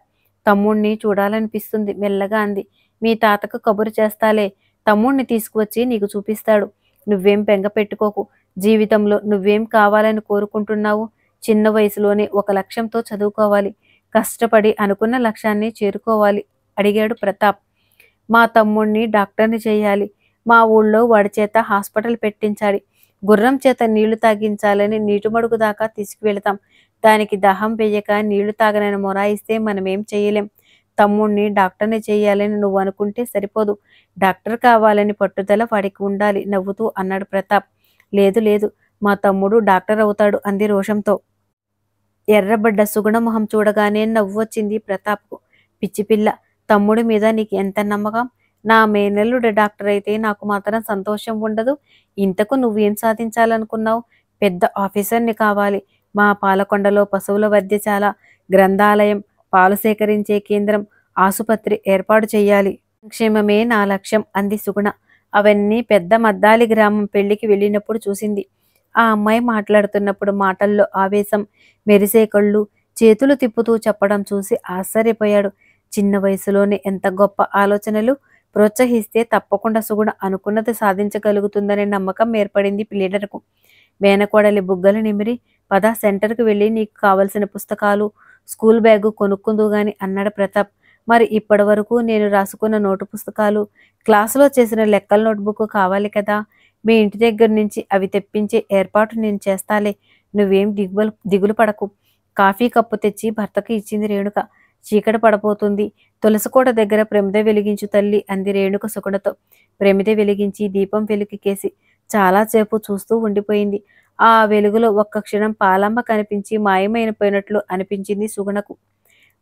తమ్ముణ్ణి చూడాలనిపిస్తుంది మెల్లగా అంది. మీ తాతకు కబురు చేస్తాలే. తమ్ముణ్ణి తీసుకువచ్చి నీకు చూపిస్తాడు. నువ్వేం బెంగ పెట్టుకోకు. జీవితంలో నువ్వేం కావాలని కోరుకుంటున్నావు? చిన్న వయసులోనే ఒక లక్ష్యంతో చదువుకోవాలి. కష్టపడి అనుకున్న లక్ష్యాన్ని చేరుకోవాలి అడిగాడు ప్రతాప్. మా తమ్ముణ్ణి డాక్టర్ని చేయాలి. మా ఊళ్ళో వాడి చేత హాస్పిటల్ పెట్టించాలి. గుర్రం చేత నీళ్లు తాగించాలని నీటిమడుగు దాకా తీసుకువెళతాం. దానికి దాహం వేయక నీళ్లు తాగనని మొరాయిస్తే మనమేం చేయలేం. తమ్ముణ్ణి డాక్టర్ని చేయాలని నువ్వు అనుకుంటే సరిపోదు. డాక్టర్ కావాలని పట్టుదల వాడికి ఉండాలి నవ్వుతూ అన్నాడు ప్రతాప్. లేదు లేదు, మా తమ్ముడు డాక్టర్ అవుతాడు అంది రోషంతో. ఎర్రబడ్డ సుగుణ మొహం చూడగానే నవ్వొచ్చింది ప్రతాప్కు. పిచ్చిపిల్ల, తమ్ముడి మీద నీకు ఎంత నమ్మకం? నా మేనల్లుడు డాక్టర్ అయితే నాకు మాత్రం సంతోషం ఉండదు. ఇంతకు నువ్వేం సాధించాలనుకున్నావు? పెద్ద ఆఫీసర్ని కావాలి. మా పాలకొండలో పశువుల వైద్యశాల, గ్రంథాలయం, పాలు సేకరించే కేంద్రం, ఆసుపత్రి ఏర్పాటు చెయ్యాలి. సంక్షేమమే నా లక్ష్యం అంది సుగుణ. అవన్నీ పెద్ద మద్దాలి గ్రామం పెళ్లికి వెళ్ళినప్పుడు చూసింది. ఆ అమ్మాయి మాట్లాడుతున్నప్పుడు మాటల్లో ఆవేశం, మెరిసే కళ్ళు, చేతులు తిప్పుతూ చెప్పడం చూసి ఆశ్చర్యపోయాడు. చిన్న వయసులోనే ఎంత గొప్ప ఆలోచనలు! ప్రోత్సహిస్తే తప్పకుండా సుగుణ అనుకున్నది సాధించగలుగుతుందనే నమ్మకం ఏర్పడింది లీడర్కు. మేనకోడలి బుగ్గలు నిమిరి, పద సెంటర్కు వెళ్ళి నీకు కావలసిన పుస్తకాలు, స్కూల్ బ్యాగు కొనుక్కుందు గాని అన్నాడు ప్రతాప్. మరి ఇప్పటి వరకు నేను రాసుకున్న నోటు పుస్తకాలు, క్లాసులో చేసిన లెక్కల నోట్బుక్ కావాలి కదా. మీ ఇంటి దగ్గర నుంచి అవి తెప్పించే ఏర్పాటు నేను చేస్తాలే. నువ్వేం దిగులు పడకు. కాఫీ కప్పు తెచ్చి భర్తకు ఇచ్చింది రేణుక. చీకటి పడపోతుంది. తులసికోట దగ్గర ప్రమిద వెలిగించు తల్లి అంది రేణుక సుగుణతో. ప్రమిద వెలిగించి దీపం వెలికికేసి చాలాసేపు చూస్తూ ఉండిపోయింది. ఆ వెలుగులో ఒక్క క్షణం పాలమ్మ కనిపించి మాయమైపోయినట్లు అనిపించింది సుగుణకు.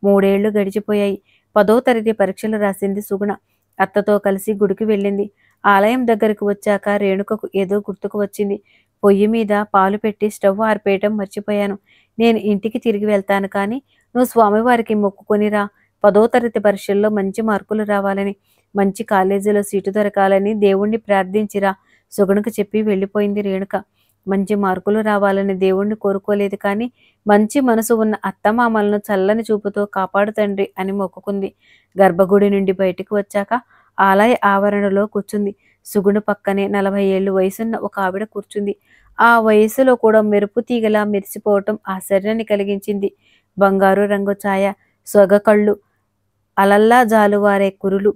3 ఏళ్లు గడిచిపోయాయి. 10వ తరగతి పరీక్షలు రాసింది సుగుణ. అత్తతో కలిసి గుడికి వెళ్ళింది. ఆలయం దగ్గరకు వచ్చాక రేణుకకు ఏదో గుర్తుకు వచ్చింది. పొయ్యి మీద పాలు పెట్టి స్టవ్ ఆర్పేయటం మర్చిపోయాను. నేను ఇంటికి తిరిగి వెళ్తాను కానీ నువ్వు స్వామివారికి మొక్కుకొనిరా. 10వ తరగతి పరీక్షల్లో మంచి మార్కులు రావాలని, మంచి కాలేజీలో సీటు దొరకాలని దేవుణ్ణి ప్రార్థించిరా సుగుణకు చెప్పి వెళ్ళిపోయింది రేణుక. మంచి మార్కులు రావాలని దేవుణ్ణి కోరుకోలేదు కానీ మంచి మనసు ఉన్న అత్తమామలను చల్లని చూపుతో కాపాడు తండ్రి అని మొక్కుకుంది. గర్భగుడి నుండి బయటికి వచ్చాక ఆలయ ఆవరణలో కూర్చుంది. సుగుణ పక్కనే 40 ఏళ్లు వయసున్న ఒక ఆవిడ కూర్చుంది. ఆ వయసులో కూడా మెరుపు తీగలా మెరిసిపోవటం ఆశ్చర్యాన్ని కలిగించింది. బంగారు రంగు ఛాయ, సొగ కళ్ళు, అలల్లా జాలువారే కురులు,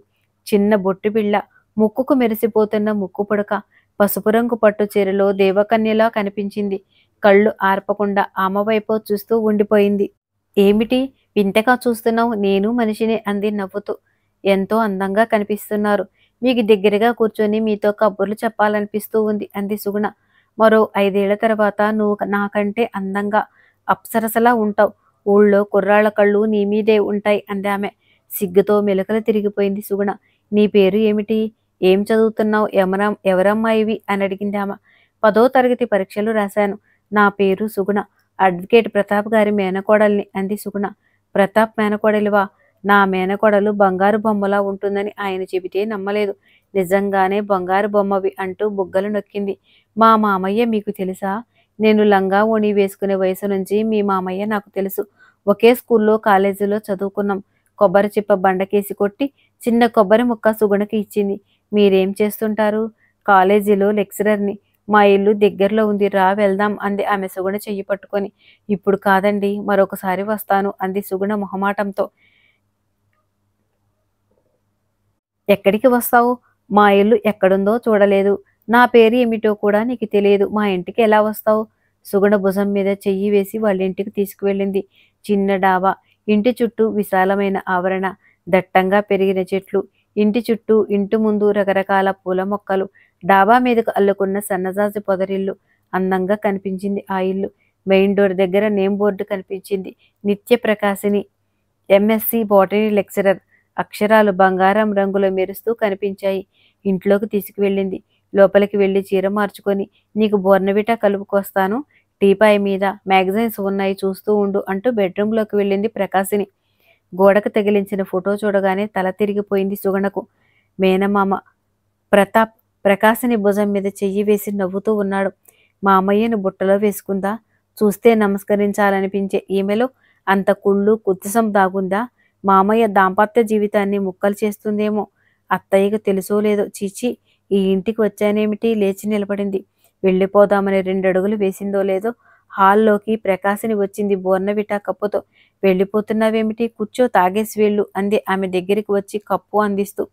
చిన్న బొట్టు బిళ్ళ, ముక్కుకు మెరిసిపోతున్న ముక్కు పుడక, పసుపు రంగు పట్టు చీరలో దేవకన్యలా కనిపించింది. కళ్ళు ఆర్పకుండా ఆమె వైపు చూస్తూ ఉండిపోయింది. ఏమిటి వింతగా చూస్తున్నావు? నేను మనిషినే అంది నవ్వుతూ. ఎంతో అందంగా కనిపిస్తున్నారు. మీకు దగ్గరగా కూర్చొని మీతో కబుర్లు చెప్పాలనిపిస్తూ ఉంది అంది సుగుణ. మరో 5 ఏళ్ల తర్వాత నువ్వు నాకంటే అందంగా అప్సరసలా ఉంటావు. ఊళ్ళో కుర్రాళ్ళ కళ్ళు నీ మీదే ఉంటాయి అందామె. సిగ్గుతో మెలకలు తిరిగిపోయింది సుగుణ. నీ పేరు ఏమిటి? ఏం చదువుతున్నావు? ఎవరమ్మాయివి అని అడిగింది ఆమె. 10వ తరగతి పరీక్షలు రాశాను. నా పేరు సుగుణ. అడ్వకేట్ ప్రతాప్ గారి మేనకోడల్ని అంది సుగుణ. ప్రతాప్ మేనకోడలివా? నా మేనకోడలు బంగారు బొమ్మలా ఉంటుందని ఆయన చెబితే నమ్మలేదు. నిజంగానే బంగారు బొమ్మవి అంటూ బుగ్గలు నొక్కింది. మా మామయ్య మీకు తెలుసా? నేను లంగా ఓణి వేసుకునే వయసు నుంచి మీ మామయ్య నాకు తెలుసు. ఒకే స్కూల్లో కాలేజీలో చదువుకున్నాం. కొబ్బరి చిప్ప బండకేసి కొట్టి చిన్న కొబ్బరి ముక్క సుగుణకి ఇచ్చింది. మీరేం చేస్తుంటారు? కాలేజీలో లెక్చరర్ని. మా ఇల్లు దగ్గరలో ఉంది, రా వెళ్దాం అంది ఆమె సుగుణ చెయ్యి పట్టుకొని. ఇప్పుడు కాదండి, మరొకసారి వస్తాను అంది సుగుణ మొహమాటంతో. ఎక్కడికి వస్తావు? మా ఇల్లు ఎక్కడుందో చూడలేదు. నా పేరు ఏమిటో కూడా నీకు తెలియదు. మా ఇంటికి ఎలా వస్తావు? సుగుణ భుజం మీద చెయ్యి వేసి వాళ్ళ ఇంటికి తీసుకువెళ్ళింది. చిన్న డాబా, ఇంటి చుట్టూ విశాలమైన ఆవరణ, దట్టంగా పెరిగిన చెట్లు, ఇంటి చుట్టూ ఇంటి ముందు రకరకాల పూల మొక్కలు, డాబా మీదకు అల్లుకున్న సన్నజాజి పొదరిల్లు. అందంగా కనిపించింది ఆ ఇల్లు. మెయిన్ డోర్ దగ్గర నేమ్ బోర్డు కనిపించింది. నిత్య ప్రకాశిని, ఎంఎస్సి బాటనీ లెక్చరర్. అక్షరాలు బంగారం రంగులో మెరుస్తూ కనిపించాయి. ఇంట్లోకి తీసుకువెళ్ళింది. లోపలికి వెళ్ళి చీర మార్చుకొని, నీకు బోర్నవిటా కలుపుకొస్తాను, టీపాయ్ మీద మ్యాగజైన్స్ ఉన్నాయి, చూస్తూ ఉండు అంటూ బెడ్రూంలోకి వెళ్ళింది ప్రకాశిని. గోడకు తగిలించిన ఫోటో చూడగానే తల తిరిగిపోయింది సుగణకు. మేనమామ ప్రతాప్ ప్రకాశిని భుజం మీద చెయ్యి వేసి నవ్వుతూ ఉన్నాడు. మామయ్యను బుట్టలో వేసుకుందా? చూస్తే నమస్కరించాలనిపించే ఈమెలో అంత కుళ్ళు కుత్సితం దాగుందా? మామయ్య దాంపత్య జీవితాన్ని ముక్కలు చేస్తుందేమో. అత్తయ్యకు తెలుసో లేదో. చీచి, ఈ ఇంటికి వచ్చానేమిటి? లేచి నిలబడింది. వెళ్ళిపోదామని 2 అడుగులు వేసిందో లేదో హాల్లోకి ప్రకాశిని వచ్చింది బోర్నవిటా కప్పుతో. వెళ్ళిపోతున్నావేమిటి? కూర్చో, తాగేసి వెళ్ళు అంది ఆమె దగ్గరికి వచ్చి కప్పు అందిస్తూ.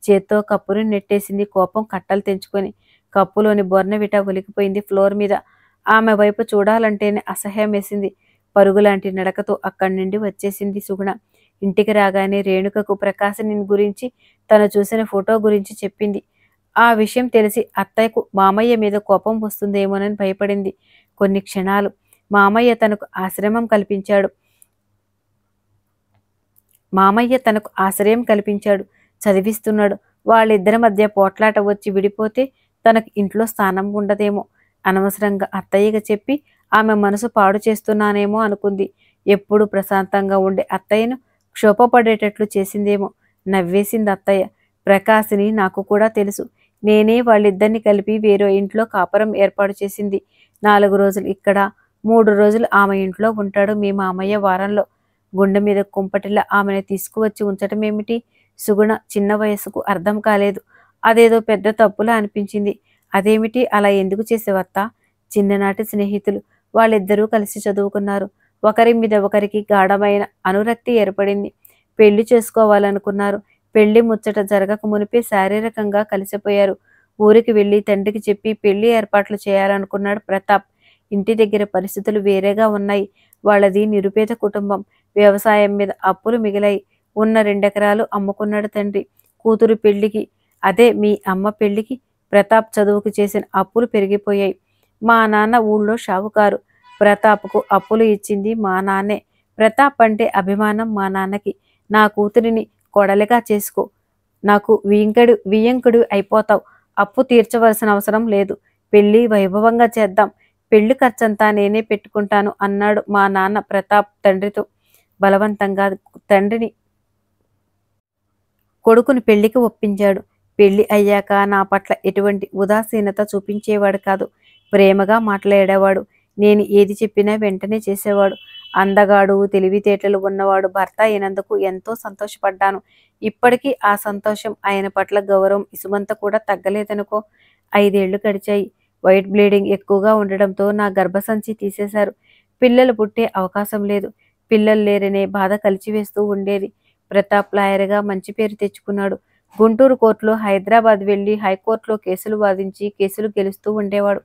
చేత్తో కప్పుని నెట్టేసింది కోపం కట్టలు తెంచుకొని. కప్పులోని బోర్నవిటా ఒలికిపోయింది ఫ్లోర్ మీద. ఆమె వైపు చూడాలంటేనే అసహ్యం వేసింది. పరుగులాంటి నడకతో అక్కడి నుండి వచ్చేసింది సుగుణ. ఇంటికి రాగానే రేణుకకు ప్రకాశిని గురించి, తను చూసిన ఫోటో గురించి చెప్పింది. ఆ విషయం తెలిసి అత్తయ్యకు మామయ్య మీద కోపం వస్తుందేమోనని భయపడింది. కొన్ని క్షణాలు. మామయ్య తనకు ఆశ్రయం కల్పించాడు, చదివిస్తున్నాడు. వాళ్ళిద్దరి మధ్య పోట్లాట వచ్చి విడిపోతే తనకు ఇంట్లో స్థానం ఉండదేమో. అనవసరంగా అత్తయ్యగా చెప్పి ఆమె మనసు పాడు చేస్తున్నానేమో అనుకుంది. ఎప్పుడు ప్రశాంతంగా ఉండే అత్తయ్యను క్షోభపడేటట్లు చేసిందేమో. నవ్వేసింది అత్తయ్య. ప్రకాశిని నాకు కూడా తెలుసు. నేనే వాళ్ళిద్దరిని కలిపి వేరే ఇంట్లో కాపురం ఏర్పాటు చేసింది. 4 రోజులు ఇక్కడ, 3 రోజులు ఆమె ఇంట్లో ఉంటాడు మీ మామయ్య వారంలో. గుండె మీద కుంపటిలా ఆమెను తీసుకువచ్చి ఉంచటమేమిటి? సుగుణ చిన్న వయసుకు అర్థం కాలేదు. అదేదో పెద్ద తప్పులా అనిపించింది. అదేమిటి? అలా ఎందుకు చేసేవత్తా? చిన్ననాటి స్నేహితులు, వాళ్ళిద్దరూ కలిసి చదువుకున్నారు. ఒకరి మీద ఒకరికి గాఢమైన అనురక్తి ఏర్పడింది. పెళ్లి చేసుకోవాలనుకున్నారు. పెళ్లి ముచ్చట జరగక మునిపే శారీరకంగా కలిసిపోయారు. ఊరికి వెళ్ళి తండ్రికి చెప్పి పెళ్లి ఏర్పాట్లు చేయాలనుకున్నాడు ప్రతాప్. ఇంటి దగ్గర పరిస్థితులు వేరేగా ఉన్నాయి. వాళ్ళది నిరుపేద కుటుంబం. వ్యవసాయం మీద అప్పులు మిగిలాయి. ఉన్న 2 ఎకరాలు అమ్ముకున్నాడు తండ్రి. కూతురు పెళ్లికి, అదే మీ అమ్మ పెళ్లికి ప్రతాప్ చదువుకు చేసిన అప్పులు పెరిగిపోయాయి. మా నాన్న ఊళ్ళో షావుకారు. ప్రతాప్కు అప్పులు ఇచ్చింది మా నాన్నే. ప్రతాప్ అంటే అభిమానం మా నాన్నకి. నా కూతురిని కోడలిగా చేసుకో, నాకు వియ్యంకుడు అయిపోతావు. అప్పు తీర్చవలసిన అవసరం లేదు. పెళ్లి వైభవంగా చేద్దాం. పెళ్లి ఖర్చంతా నేనే పెట్టుకుంటాను అన్నాడు మా నాన్న ప్రతాప్ తండ్రితో. బలవంతంగా తండ్రిని కొడుకుని పెళ్లికి ఒప్పించాడు. పెళ్లి అయ్యాక నా పట్ల ఎటువంటి ఉదాసీనత చూపించేవాడు కాదు. ప్రేమగా మాట్లాడేవాడు. నేను ఏది చెప్పినా వెంటనే చేసేవాడు. అందగాడు, తెలివితేటలు ఉన్నవాడు భర్త అయినందుకు ఎంతో సంతోషపడ్డాను. ఇప్పటికీ ఆ సంతోషం, ఆయన పట్ల గౌరవం ఇసుమంత కూడా తగ్గలేదనుకో. 5 ఏళ్లు గడిచాయి. వైట్ బ్లీడింగ్ ఎక్కువగా ఉండడంతో నా గర్భసంచి తీసేశారు. పిల్లలు పుట్టే అవకాశం లేదు. పిల్లలు లేరనే బాధ కలిచివేస్తూ ఉండేది. ప్రతాప్ లాయర్గా మంచి పేరు తెచ్చుకున్నాడు. గుంటూరు కోర్టులో హైదరాబాద్ వెళ్లి హైకోర్టులో కేసులు వాదించి కేసులు గెలుస్తూ ఉండేవాడు.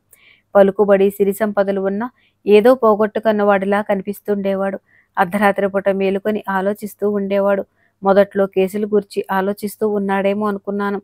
పలుకుబడి, సిరి సంపదలు ఉన్నా ఏదో పోగొట్టుకున్నవాడిలా కనిపిస్తుండేవాడు. అర్ధరాత్రి పూట మేలుకొని ఆలోచిస్తూ ఉండేవాడు. మొదట్లో కేసులు గురించి ఆలోచిస్తూ ఉన్నాడేమో అనుకున్నాను.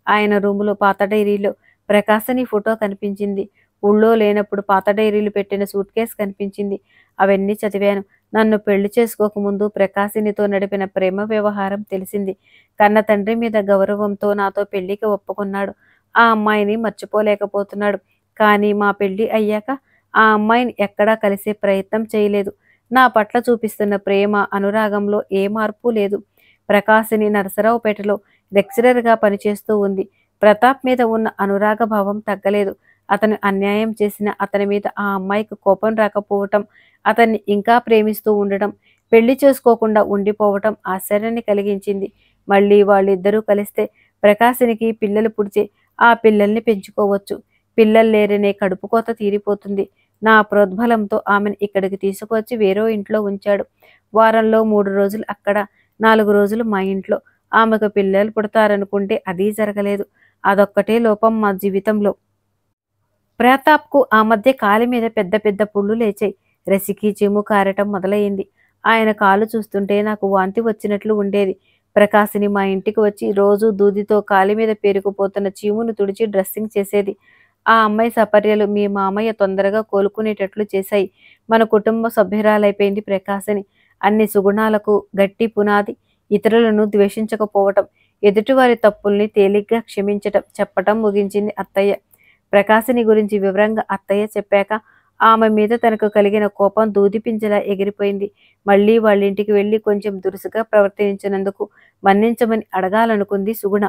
ఆయన రూములో పాత డైరీలో ప్రకాశిని ఫోటో కనిపించింది. ఊళ్ళో లేనప్పుడు పాత డైరీలు పెట్టిన సూట్ కేసు కనిపించింది. అవన్నీ చదివాను. నన్ను పెళ్లి చేసుకోకముందు ప్రకాశినితో నడిపిన ప్రేమ వ్యవహారం తెలిసింది. కన్న తండ్రి మీద గౌరవంతో నాతో పెళ్లికి ఒప్పుకున్నాడు. ఆ అమ్మాయిని మర్చిపోలేకపోతున్నాడు. కానీ మా పెళ్లి అయ్యాక ఆ అమ్మాయిని ఎక్కడా కలిసే ప్రయత్నం చేయలేదు. నా పట్ల చూపిస్తున్న ప్రేమ, అనురాగంలో ఏ మార్పు లేదు. ప్రకాశిని నరసరావుపేటలో లెక్చరర్గా పనిచేస్తూ ఉంది. ప్రతాప్ మీద ఉన్న అనురాగ భావం తగ్గలేదు. అతను అన్యాయం చేసిన అతని మీద ఆ అమ్మాయికి కోపం రాకపోవటం, అతన్ని ఇంకా ప్రేమిస్తూ ఉండటం, పెళ్లి చేసుకోకుండా ఉండిపోవటం ఆశ్చర్యాన్ని కలిగించింది. మళ్ళీ వాళ్ళిద్దరూ కలిస్తే ప్రకాశినికి పిల్లలు పుడితే ఆ పిల్లల్ని పెంచుకోవచ్చు. పిల్లలు లేరనే కడుపుకోత తీరిపోతుంది. నా ప్రోద్బలంతో ఆమెను ఇక్కడికి తీసుకొచ్చి వేరే ఇంట్లో ఉంచాడు. వారంలో 3 రోజులు అక్కడ, 4 రోజులు మా ఇంట్లో. ఆమెకు పిల్లలు పుడతారనుకుంటే అదీ జరగలేదు. అదొక్కటే లోపం మా జీవితంలో. ప్రతాప్కు ఆ మధ్య కాలి మీద పెద్ద పెద్ద పుళ్ళు లేచాయి. రసికి చెము కారటం మొదలయింది. ఆయన కాలు చూస్తుంటే నాకు వాంతి వచ్చినట్లు ఉండేది. ప్రకాశిని మా ఇంటికి వచ్చి రోజూ దూదితో కాలి మీద పేరుకుపోతున్న చీమును తుడిచి డ్రెస్సింగ్ చేసేది. ఆ అమ్మాయి సపర్యలు మీ మామయ్య తొందరగా కోలుకునేటట్లు చేశాయి. మన కుటుంబ సభ్యురాలైపోయింది ప్రకాశిని. అన్ని సుగుణాలకు గట్టి పునాది. ఇతరులను ద్వేషించకపోవటం, ఎదుటివారి తప్పుల్ని తేలిగ్గా క్షమించటం, చెప్పటం ముగించింది అత్తయ్య. ప్రకాశిని గురించి వివరంగా అత్తయ్య చెప్పాక ఆమె మీద తనకు కలిగిన కోపం దూదిపింజలా ఎగిరిపోయింది. మళ్ళీ వాళ్ళింటికి వెళ్ళి కొంచెం దురుసుగా ప్రవర్తించినందుకు మన్నించమని అడగాలనుకుంది సుగుణ.